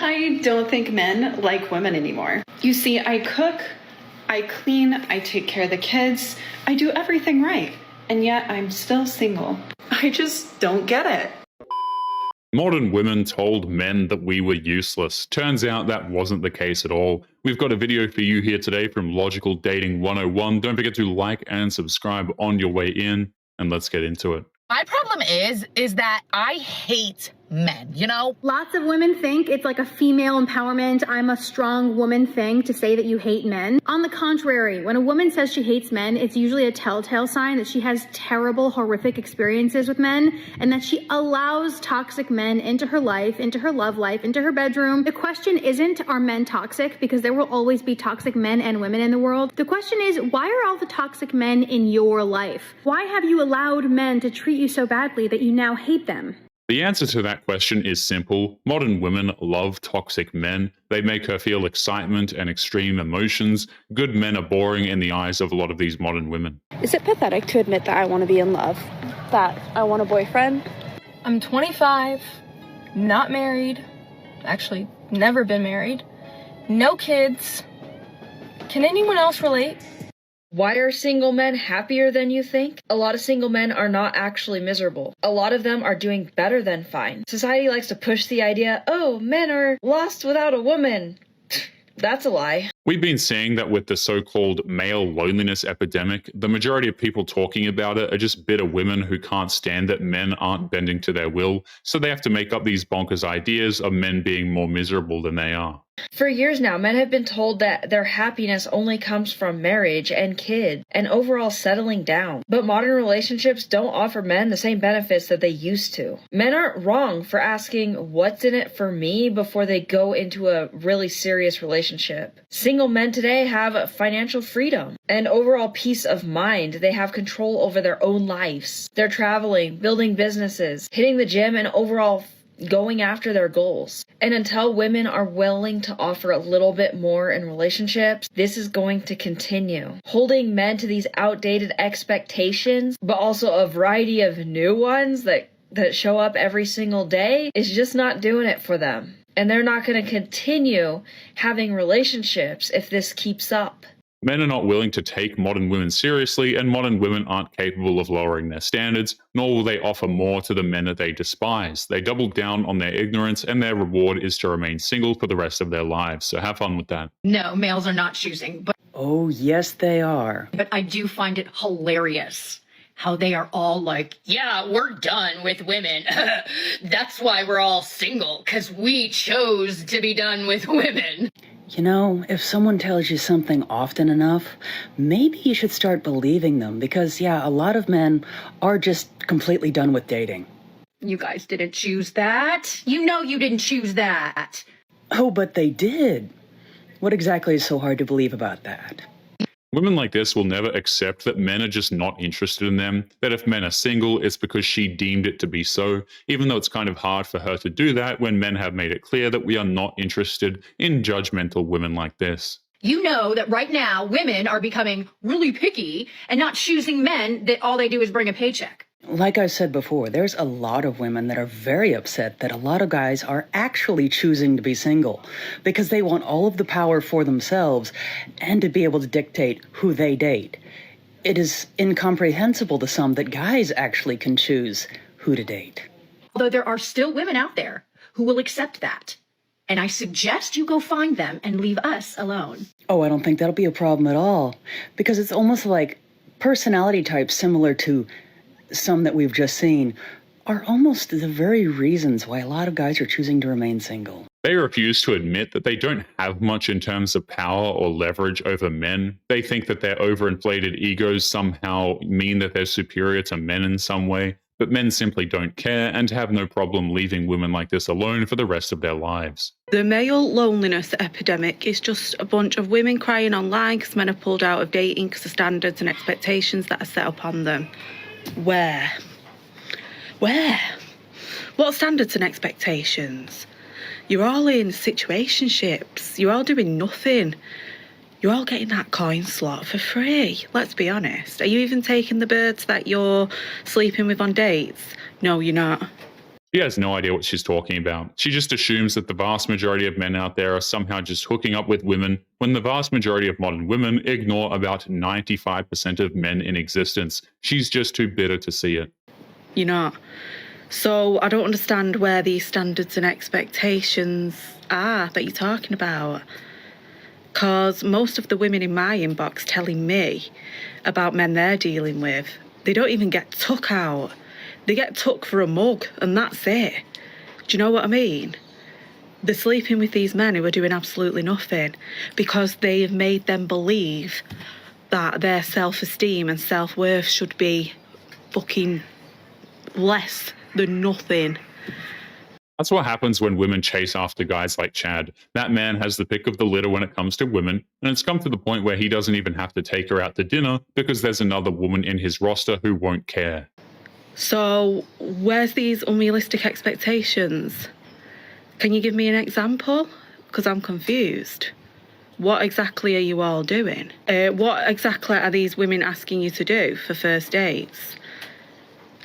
I don't think men like women anymore. You see, I cook, I clean, I take care of the kids, I do everything right, and yet I'm still single. I just don't get it. Modern women told men that we were useless. Turns out that wasn't the case at all. We've got a video for you here today from Logical Dating 101. Don't forget to like and subscribe on your way in, and let's get into it. My problem is that I hate men, you know? Lots of women think it's like a female empowerment, I'm a strong woman thing to say that you hate men. On the contrary, when a woman says she hates men, it's usually a telltale sign that she has terrible, horrific experiences with men and that she allows toxic men into her life, into her love life, into her bedroom. The question isn't, are men toxic? Because there will always be toxic men and women in the world. The question is, why are all the toxic men in your life? Why have you allowed men to treat you so badly that you now hate them? The answer to that question is simple. Modern women love toxic men. They make her feel excitement and extreme emotions. Good men are boring in the eyes of a lot of these modern women. Is it pathetic to admit that I want to be in love? That I want a boyfriend? I'm 25, not married, actually never been married, no kids. Can anyone else relate? Why are single men happier than you think? A lot of single men are not actually miserable. A lot of them are doing better than fine. Society likes to push the idea, oh, men are lost without a woman. That's a lie. We've been seeing that with the so-called male loneliness epidemic, the majority of people talking about it are just bitter women who can't stand that men aren't bending to their will, so they have to make up these bonkers ideas of men being more miserable than they are. For years now, men have been told that their happiness only comes from marriage and kids and overall settling down. But modern relationships don't offer men the same benefits that they used to. Men aren't wrong for asking what's in it for me before they go into a really serious relationship. Single men today have financial freedom and overall peace of mind. They have control over their own lives. They're traveling, building businesses, hitting the gym, and overall going after their goals. And until women are willing to offer a little bit more in relationships, this is going to continue. Holding men to these outdated expectations, but also a variety of new ones that show up every single day, is just not doing it for them. And they're not going to continue having relationships if this keeps up. Men are not willing to take modern women seriously, and modern women aren't capable of lowering their standards, nor will they offer more to the men that they despise. They double down on their ignorance, and their reward is to remain single for the rest of their lives. So have fun with that. No, males are not choosing, but Oh, yes, they are. I do find it hilarious how they are all like, yeah, we're done with women. That's why we're all single, because we chose to be done with women. You know, if someone tells you something often enough, maybe you should start believing them because, yeah, a lot of men are just completely done with dating. You guys didn't choose that. You know you didn't choose that. Oh, but they did. What exactly is so hard to believe about that? Women like this will never accept that men are just not interested in them, that if men are single, it's because she deemed it to be so, even though it's kind of hard for her to do that when men have made it clear that we are not interested in judgmental women like this. You know that right now women are becoming really picky and not choosing men that all they do is bring a paycheck. Like I said before, there's a lot of women that are very upset that a lot of guys are actually choosing to be single because they want all of the power for themselves and to be able to dictate who they date. It is incomprehensible to some that guys actually can choose who to date. Although there are still women out there who will accept that. And I suggest you go find them and leave us alone. Oh, I don't think that'll be a problem at all because it's almost like personality types similar to some that we've just seen are almost the very reasons why a lot of guys are choosing to remain single. They refuse to admit that they don't have much in terms of power or leverage over men. They think that their overinflated egos somehow mean that they're superior to men in some way, but men simply don't care and have no problem leaving women like this alone for the rest of their lives. The male loneliness epidemic is just a bunch of women crying online because men have pulled out of dating because of standards and expectations that are set upon them. Where? What standards and expectations? You're all in situationships. You're all doing nothing. You're all getting that coin slot for free. Let's be honest. Are you even taking the birds that you're sleeping with on dates? No, you're not. She has no idea what she's talking about. She just assumes that the vast majority of men out there are somehow just hooking up with women, when the vast majority of modern women ignore about 95% of men in existence. She's just too bitter to see it. You're not. So I don't understand where these standards and expectations are that you're talking about. Because most of the women in my inbox telling me about men they're dealing with, they don't even get took out. They get took for a mug, and that's it. Do you know what I mean? They're sleeping with these men who are doing absolutely nothing because they have made them believe that their self-esteem and self-worth should be fucking less than nothing. That's what happens when women chase after guys like Chad. That man has the pick of the litter when it comes to women, and it's come to the point where he doesn't even have to take her out to dinner because there's another woman in his roster who won't care. So, where's these unrealistic expectations? Can you give me an example? Because I'm confused. What exactly are you all doing? What exactly are these women asking you to do for first dates?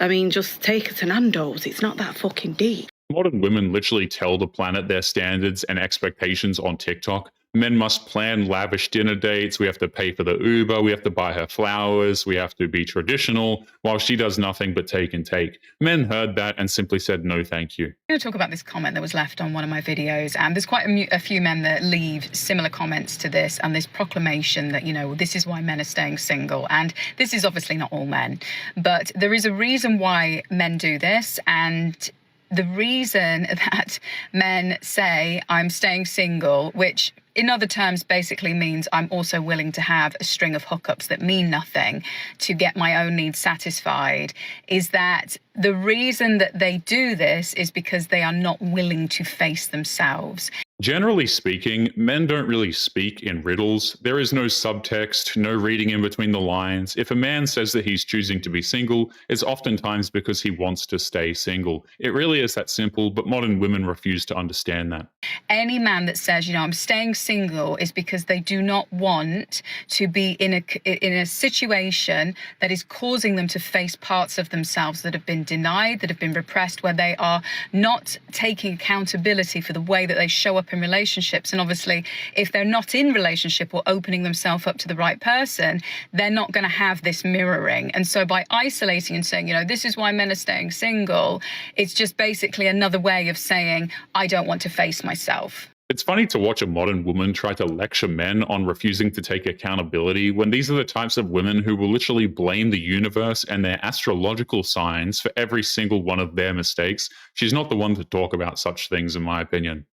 I mean, just take her to Nando's. It's not that fucking deep. Modern women literally tell the planet their standards and expectations on TikTok. Men must plan lavish dinner dates. We have to pay for the Uber. We have to buy her flowers. We have to be traditional, while she does nothing but take and take. Men heard that and simply said, no, thank you. I'm going to talk about this comment that was left on one of my videos. And there's quite a few men that leave similar comments to this, and this proclamation that, you know, this is why men are staying single. And this is obviously not all men, but there is a reason why men do this. And the reason that men say I'm staying single, which in other terms basically means I'm also willing to have a string of hookups that mean nothing to get my own needs satisfied, is that the reason that they do this is because they are not willing to face themselves. Generally speaking, men don't really speak in riddles. There is no subtext, no reading in between the lines. If a man says that he's choosing to be single, it's oftentimes because he wants to stay single. It really is that simple, but modern women refuse to understand that. Any man that says, you know, I'm staying single is because they do not want to be in a situation that is causing them to face parts of themselves that have been denied, that have been repressed, where they are not taking accountability for the way that they show up in relationships. And obviously, if they're not in relationship or opening themselves up to the right person, they're not going to have this mirroring. And so by isolating and saying, you know, this is why men are staying single, it's just basically another way of saying, I don't want to face myself. It's funny to watch a modern woman try to lecture men on refusing to take accountability when these are the types of women who will literally blame the universe and their astrological signs for every single one of their mistakes. She's not the one to talk about such things, in my opinion.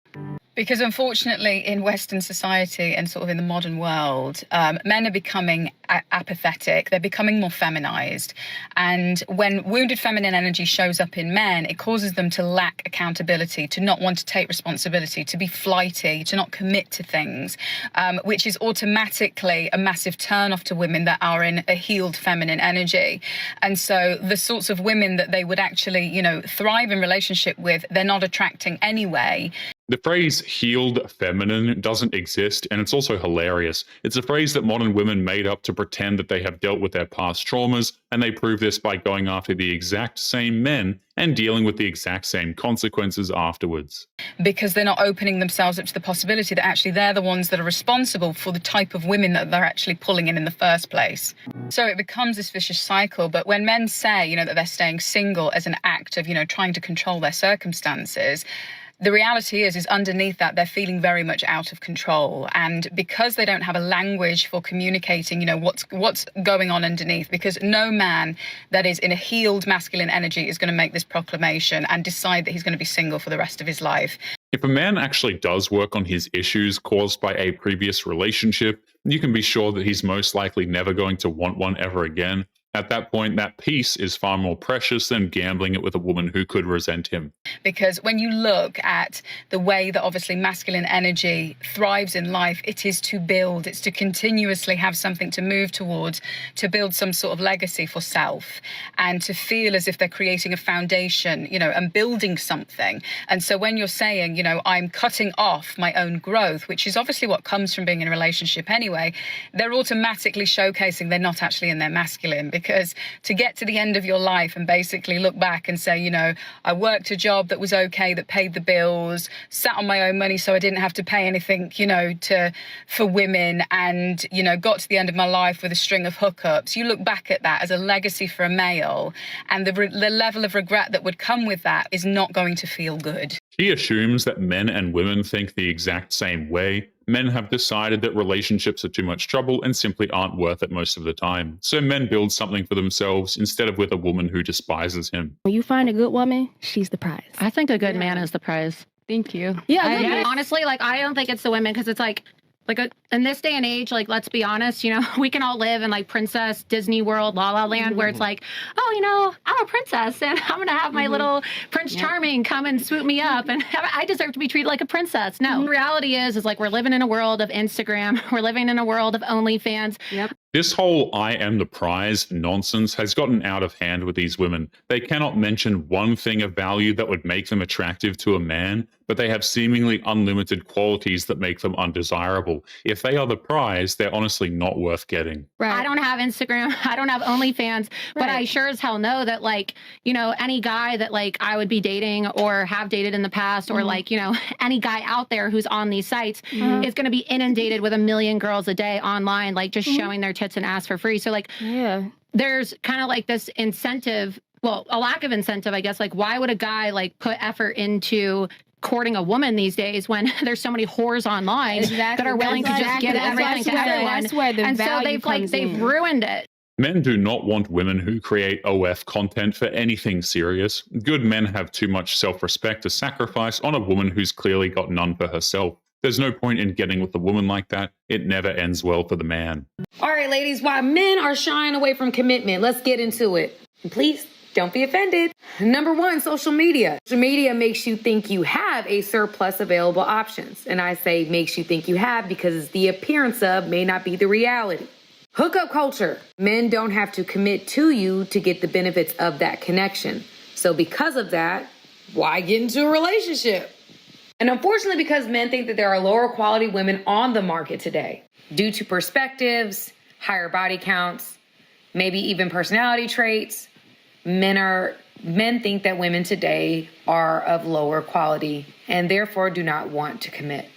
Because unfortunately, in Western society and sort of in the modern world, men are becoming apathetic. They're becoming more feminized. And when wounded feminine energy shows up in men, it causes them to lack accountability, to not want to take responsibility, to be flighty, to not commit to things, which is automatically a massive turnoff to women that are in a healed feminine energy. And so the sorts of women that they would actually, you know, thrive in relationship with, they're not attracting anyway. The phrase healed feminine doesn't exist, and it's also hilarious. It's a phrase that modern women made up to pretend that they have dealt with their past traumas, and they prove this by going after the exact same men and dealing with the exact same consequences afterwards. Because they're not opening themselves up to the possibility that actually they're the ones that are responsible for the type of women that they're actually pulling in the first place. So it becomes this vicious cycle. But when men say, you know, that they're staying single as an act of, you know, trying to control their circumstances, the reality is underneath that, they're feeling very much out of control. And because they don't have a language for communicating, you know, what's going on underneath, because no man that is in a healed masculine energy is going to make this proclamation and decide that he's going to be single for the rest of his life. If a man actually does work on his issues caused by a previous relationship, you can be sure that he's most likely never going to want one ever again. At that point, that peace is far more precious than gambling it with a woman who could resent him. Because when you look at the way that obviously masculine energy thrives in life, it is to build, it's to continuously have something to move towards, to build some sort of legacy for self, and to feel as if they're creating a foundation, you know, and building something. And so when you're saying, you know, I'm cutting off my own growth, which is obviously what comes from being in a relationship anyway, they're automatically showcasing they're not actually in their masculine, because to get to the end of your life and basically look back and say, you know, I worked a job that was okay, that paid the bills, sat on my own money so I didn't have to pay anything, you know, for women, and, you know, got to the end of my life with a string of hookups. You look back at that as a legacy for a male, and the level of regret that would come with that is not going to feel good. She assumes that men and women think the exact same way. Men have decided that relationships are too much trouble and simply aren't worth it most of the time. So men build something for themselves instead of with a woman who despises him. When you find a good woman, she's the prize. I think a good man is the prize. Thank you. Yeah, honestly, like, I don't think it's the women, because it's like in this day and age, like, let's be honest, you know, we can all live in like Princess Disney World, La La Land, where it's like, oh, you know, I'm a princess and I'm going to have my little Prince Charming come and swoop me up and I deserve to be treated like a princess. No, the reality is like, we're living in a world of Instagram. We're living in a world of OnlyFans. Yep. This whole I am the prize nonsense has gotten out of hand with these women. They cannot mention one thing of value that would make them attractive to a man, but they have seemingly unlimited qualities that make them undesirable. If they are the prize, they're honestly not worth getting. Right. I don't have Instagram. I don't have OnlyFans, but I sure as hell know that, like, you know, any guy that like I would be dating or have dated in the past, or like, you know, any guy out there who's on these sites is going to be inundated with a million girls a day online, like just showing their tits and ass for free. So like, there's kind of like this incentive, well, a lack of incentive, I guess. Like, why would a guy like put effort into courting a woman these days when there's so many whores online that are willing to just give everything to everyone? That's where the value so they've ruined it. Men do not want women who create OF content for anything serious. Good men have too much self-respect to sacrifice on a woman who's clearly got none for herself. There's no point in getting with a woman like that. It never ends well for the man. All right, ladies, while men are shying away from commitment, let's get into it. Please don't be offended. Number one, social media. Social media makes you think you have a surplus available options. And I say makes you think you have because the appearance of may not be the reality. Hookup culture. Men don't have to commit to you to get the benefits of that connection. So because of that, why get into a relationship? And unfortunately, because men think that there are lower quality women on the market today, due to perspectives, higher body counts, maybe even personality traits, men think that women today are of lower quality and therefore do not want to commit,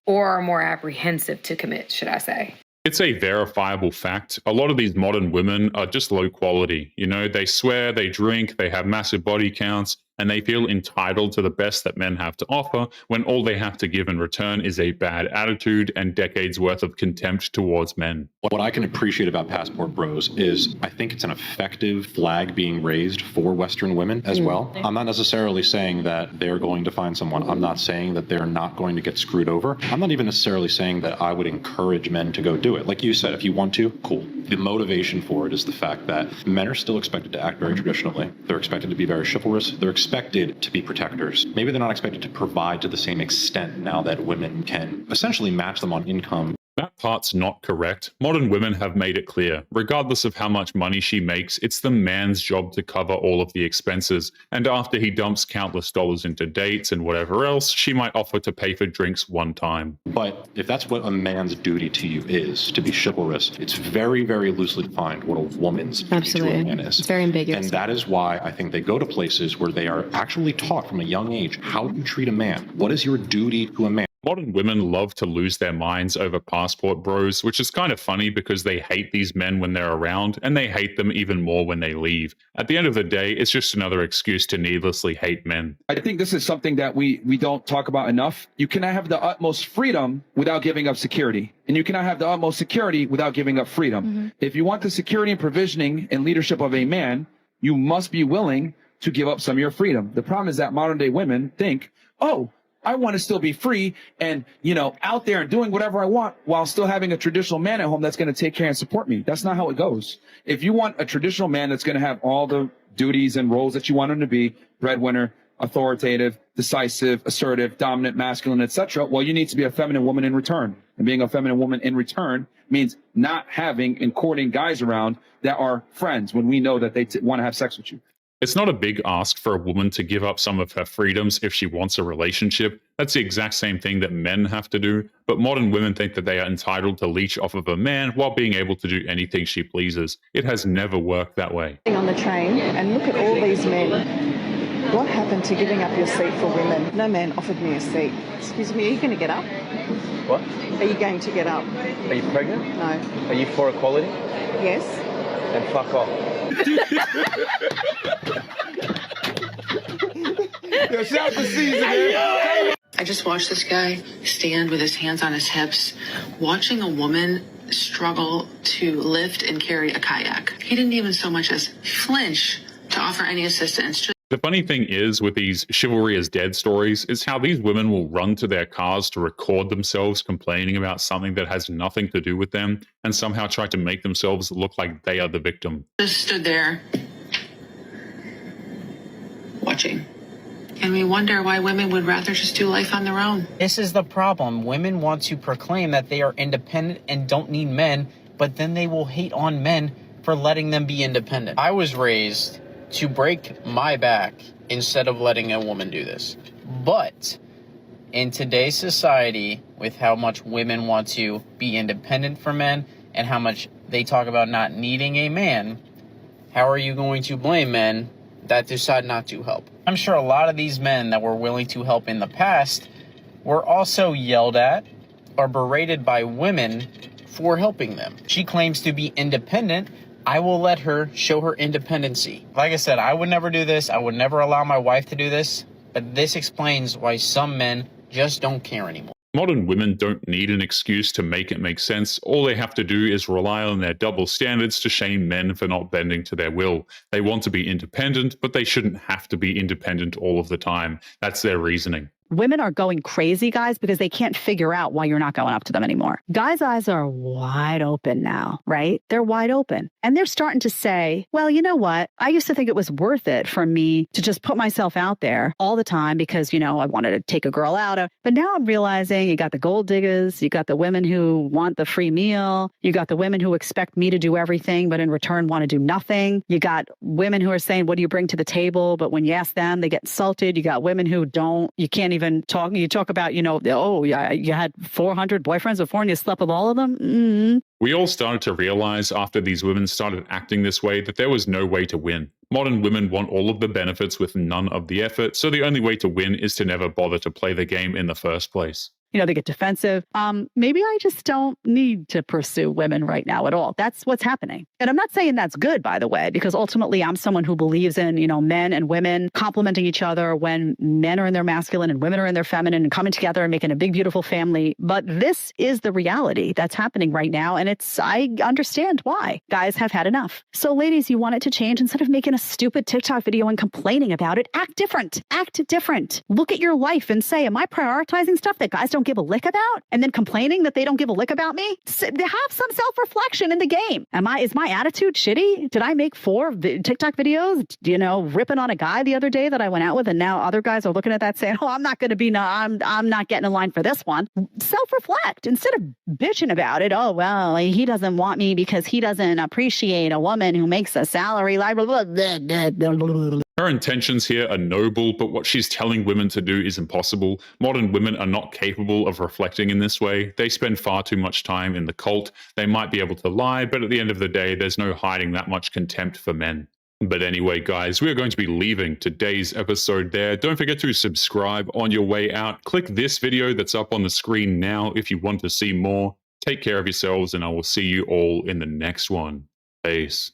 or are more apprehensive to commit, should I say. It's a verifiable fact. A lot of these modern women are just low quality. You know, they swear, they drink, they have massive body counts, and they feel entitled to the best that men have to offer when all they have to give in return is a bad attitude and decades worth of contempt towards men. What I can appreciate about Passport Bros is I think it's an effective flag being raised for Western women as well. I'm not necessarily saying that they're going to find someone. I'm not saying that they're not going to get screwed over. I'm not even necessarily saying that I would encourage men to go do it. Like you said, if you want to, cool. The motivation for it is the fact that men are still expected to act very traditionally. They're expected to be very chivalrous. They're expected to be protectors. Maybe they're not expected to provide to the same extent now that women can essentially match them on income. That part's not correct. Modern women have made it clear. Regardless of how much money she makes, it's the man's job to cover all of the expenses. And after he dumps countless dollars into dates and whatever else, she might offer to pay for drinks one time. But if that's what a man's duty to you is, to be chivalrous, it's very, very loosely defined what a woman's duty to a man is. It's very ambiguous. And that is why I think they go to places where they are actually taught from a young age how to treat a man. What is your duty to a man? Modern women love to lose their minds over Passport Bros, which is kind of funny because they hate these men when they're around, and they hate them even more when they leave. At the end of the day, it's just another excuse to needlessly hate men. I think this is something that we don't talk about enough. You cannot have the utmost freedom without giving up security. And you cannot have the utmost security without giving up freedom. If you want the security and provisioning and leadership of a man, you must be willing to give up some of your freedom. The problem is that modern day women think, oh, I want to still be free and, you know, out there and doing whatever I want while still having a traditional man at home that's going to take care and support me. That's not how it goes. If you want a traditional man that's going to have all the duties and roles that you want him to be, breadwinner, authoritative, decisive, assertive, dominant, masculine, etc., well, you need to be a feminine woman in return. And being a feminine woman in return means not having and courting guys around that are friends when we know that they want to have sex with you. It's not a big ask for a woman to give up some of her freedoms if she wants a relationship. That's the exact same thing that men have to do, but modern women think that they are entitled to leech off of a man while being able to do anything she pleases. It has never worked that way. On the train and look at all these men. What happened to giving up your seat for women? No man offered me a seat. Excuse me, are you going to get up? What? Are you going to get up? Are you pregnant? No. Are you for equality? Yes. Then fuck off. Yo, shout out to Caesar, man. I just watched this guy stand with his hands on his hips, watching a woman struggle to lift and carry a kayak. He didn't even so much as flinch to offer any assistance. The funny thing is with these chivalry is dead stories is how these women will run to their cars to record themselves complaining about something that has nothing to do with them and somehow try to make themselves look like they are the victim. Just stood there watching. And we wonder why women would rather just do life on their own. This is the problem. Women want to proclaim that they are independent and don't need men, but then they will hate on men for letting them be independent. I was raised to break my back instead of letting a woman do this. But in today's society, with how much women want to be independent for men and how much they talk about not needing a man, how are you going to blame men that decide not to help? I'm sure a lot of these men that were willing to help in the past were also yelled at or berated by women for helping them. She claims to be independent. I will let her show her independency. Like I said, I would never do this. I would never allow my wife to do this. But this explains why some men just don't care anymore. Modern women don't need an excuse to make it make sense. All they have to do is rely on their double standards to shame men for not bending to their will. They want to be independent, but they shouldn't have to be independent all of the time. That's their reasoning. Women are going crazy, guys, because they can't figure out why you're not going up to them anymore. Guys' eyes are wide open now, right? They're wide open. And they're starting to say, well, you know what? I used to think it was worth it for me to just put myself out there all the time because, you know, I wanted to take a girl out. But now I'm realizing you got the gold diggers, you got the women who want the free meal, you got the women who expect me to do everything, but in return want to do nothing. You got women who are saying, what do you bring to the table? But when you ask them, they get insulted. You got women who don't, you can't even talk. You talk about, you know, oh, yeah, you had 400 boyfriends before and you slept with all of them. Mm-hmm. We all started to realize after these women started acting this way that there was no way to win. Modern women want all of the benefits with none of the effort, so the only way to win is to never bother to play the game in the first place. You know, they get defensive. Maybe I just don't need to pursue women right now at all. That's what's happening. And I'm not saying that's good, by the way, because ultimately I'm someone who believes in, you know, men and women complementing each other when men are in their masculine and women are in their feminine and coming together and making a big, beautiful family. But this is the reality that's happening right now. And I understand why. Guys have had enough. So ladies, you want it to change. Instead of making a stupid TikTok video and complaining about it, act different. Act different. Look at your life and say, am I prioritizing stuff that guys don't give a lick about and then complaining that they don't give a lick about me? Have some self-reflection in the game. Is my attitude shitty? Did I make 4 TikTok videos, you know, ripping on a guy the other day that I went out with, and now other guys are looking at that saying, oh, I'm not going to be, I'm not getting in line for this one. Self-reflect instead of bitching about it. Oh, well, he doesn't want me because he doesn't appreciate a woman who makes a salary. Her intentions here are noble, but what she's telling women to do is impossible. Modern women are not capable of reflecting in this way. They spend far too much time in the cult. They might be able to lie, but at the end of the day, there's no hiding that much contempt for men. But anyway, guys, we're going to be leaving today's episode there. Don't forget to subscribe on your way out. Click this video that's up on the screen now if you want to see more. Take care of yourselves, and I will see you all in the next one. Peace.